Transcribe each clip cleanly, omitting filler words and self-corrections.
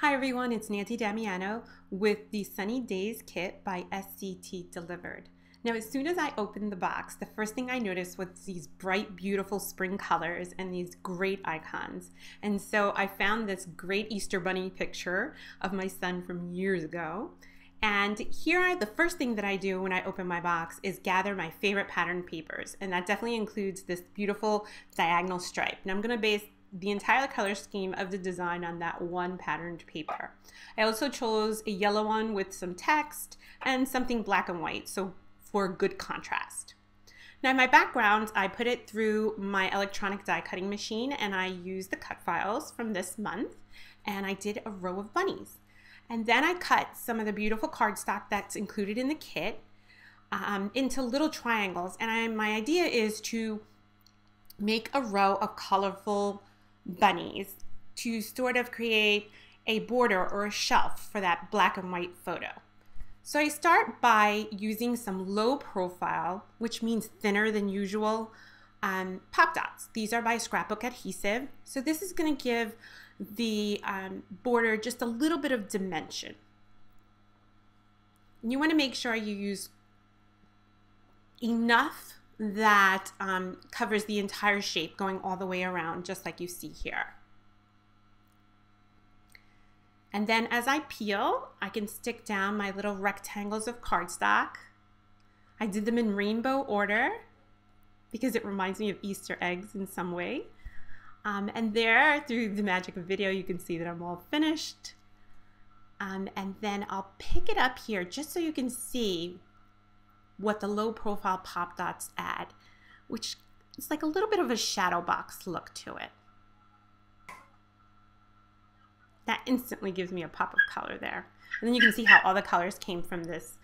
Hi everyone, it's Nancy Damiano with the Sunny Days Kit by SCT Delivered. Now as soon as I opened the box, the first thing I noticed was these bright, beautiful spring colors and these great icons. And so I found this great Easter Bunny picture of my son from years ago. And here, the first thing that I do when I open my box is gather my favorite pattern papers. And that definitely includes this beautiful diagonal stripe. And I'm going to base the entire color scheme of the design on that one patterned paper. I also chose a yellow one with some text and something black and white, so for good contrast. Now my background, I put it through my electronic die cutting machine and I used the cut files from this month and I did a row of bunnies. And then I cut some of the beautiful cardstock that's included in the kit into little triangles, and my idea is to make a row of colorful bunnies to sort of create a border or a shelf for that black and white photo. So I start by using some low profile, which means thinner than usual, pop dots. These are by scrapbook adhesive. So this is going to give the border just a little bit of dimension. And you want to make sure you use enough that covers the entire shape going all the way around, just like you see here. And then as I peel, I can stick down my little rectangles of cardstock. I did them in rainbow order because it reminds me of Easter eggs in some way. And there, through the magic of video, you can see that I'm all finished. And then I'll pick it up here just so you can see what the low profile pop dots add, which is like a little bit of a shadow box look to it. That instantly gives me a pop of color there. And then you can see how all the colors came from this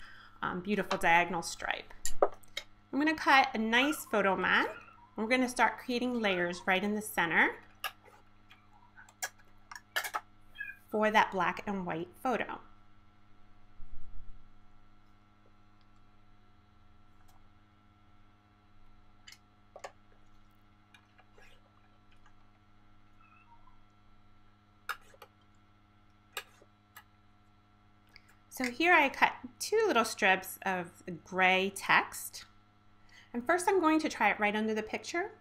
beautiful diagonal stripe. I'm going to cut a nice photo mat. We're going to start creating layers right in the center for that black and white photo. So here I cut two little strips of gray text. And first I'm going to try it right under the picture,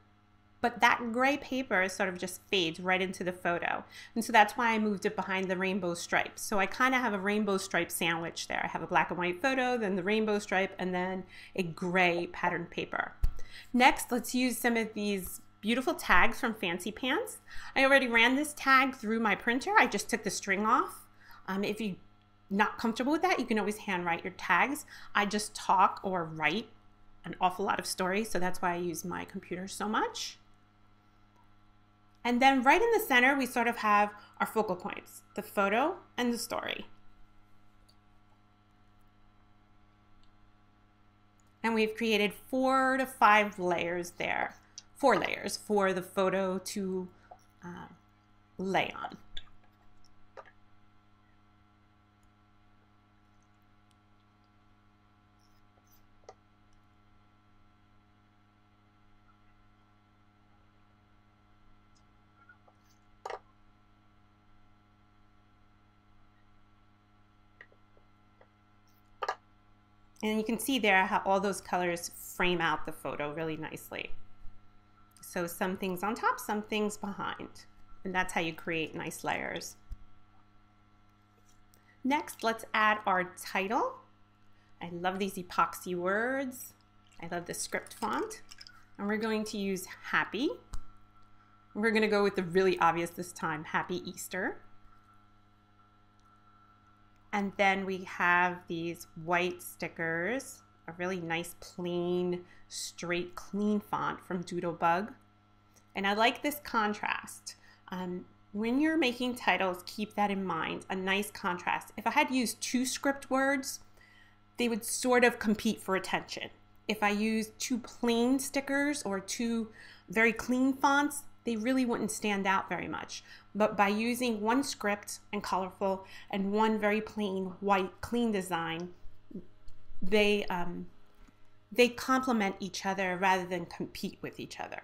but that gray paper sort of just fades right into the photo. And so that's why I moved it behind the rainbow stripe. So I kind of have a rainbow stripe sandwich there. I have a black and white photo, then the rainbow stripe, and then a gray patterned paper. Next, let's use some of these beautiful tags from Fancy Pants. I already ran this tag through my printer. I just took the string off. If you're not comfortable with that, you can always handwrite your tags. I just talk or write an awful lot of stories, so that's why I use my computer so much. And then right in the center, we sort of have our focal points, the photo and the story. And we've created 4 to 5 layers there, 4 layers for the photo to lay on. And you can see there how all those colors frame out the photo really nicely. So some things on top, some things behind. And that's how you create nice layers. Next, let's add our title. I love these epoxy words. I love the script font. And we're going to use happy. We're going to go with the really obvious this time, Happy Easter. And then we have these white stickers, a really nice, plain, straight, clean font from Doodlebug. And I like this contrast. When you're making titles, keep that in mind, a nice contrast. If I had used 2 script words, they would sort of compete for attention. If I used 2 plain stickers or 2 very clean fonts, they really wouldn't stand out very much. But by using 1 script and colorful and 1 very plain white clean design, they complement each other rather than compete with each other.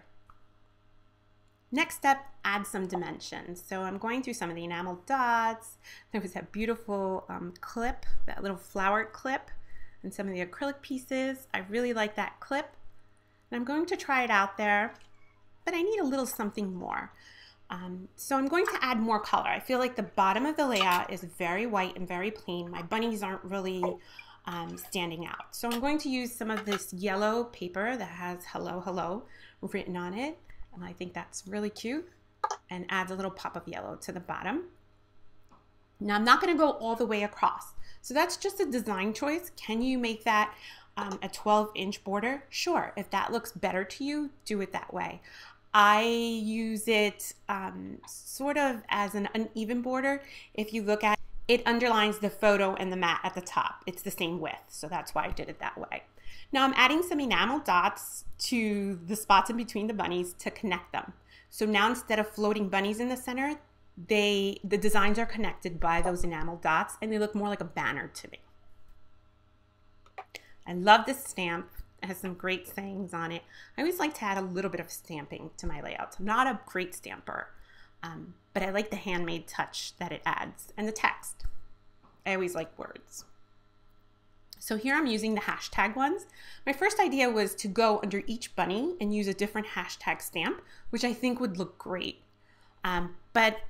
Next step, add some dimensions. So I'm going through some of the enamel dots. There was that beautiful clip, that little flower clip, and some of the acrylic pieces. I really like that clip. And I'm going to try it out there, but I need a little something more. So I'm going to add more color. I feel like the bottom of the layout is very white and very plain. My bunnies aren't really standing out. So I'm going to use some of this yellow paper that has hello, hello written on it. And I think that's really cute and adds a little pop of yellow to the bottom. Now I'm not going to go all the way across. So that's just a design choice. Can you make that a 12-inch border? Sure. If that looks better to you, do it that way. I use it sort of as an uneven border. If you look at it, underlines the photo and the mat at the top. It's the same width, so that's why I did it that way. Now I'm adding some enamel dots to the spots in between the bunnies to connect them. So now instead of floating bunnies in the center, the designs are connected by those enamel dots and they look more like a banner to me. I love this stamp. It has some great sayings on it. I always like to add a little bit of stamping to my layouts. I'm not a great stamper, but I like the handmade touch that it adds and the text. I always like words. So here I'm using the hashtag ones. My first idea was to go under each bunny and use a different hashtag stamp, which I think would look great. But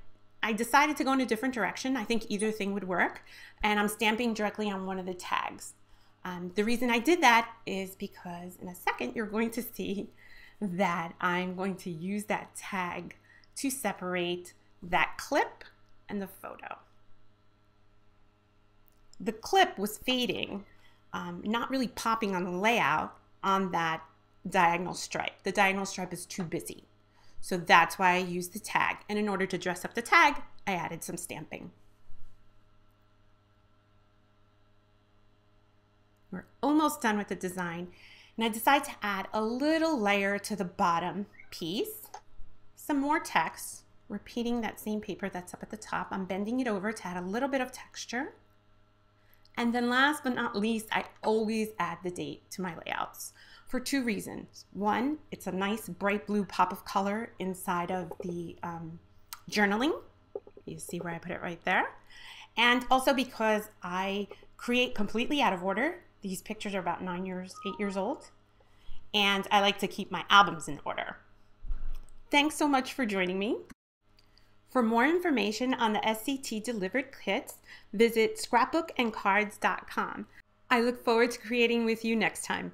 I decided to go in a different direction. I think either thing would work. And I'm stamping directly on one of the tags. The reason I did that is because in a second you're going to see that I'm going to use that tag to separate that clip and the photo. The clip was fading, not really popping on the layout on that diagonal stripe. The diagonal stripe is too busy. So that's why I used the tag. And in order to dress up the tag, I added some stamping. We're almost done with the design. And I decided to add a little layer to the bottom piece. Some more text, repeating that same paper that's up at the top. I'm bending it over to add a little bit of texture. And then last but not least, I always add the date to my layouts for two reasons. One, it's a nice bright blue pop of color inside of the journaling. You see where I put it right there. And also because I create completely out of order. These pictures are about 8 years old. And I like to keep my albums in order. Thanks so much for joining me. For more information on the SCT Delivered kits, visit scrapbookandcards.com. I look forward to creating with you next time.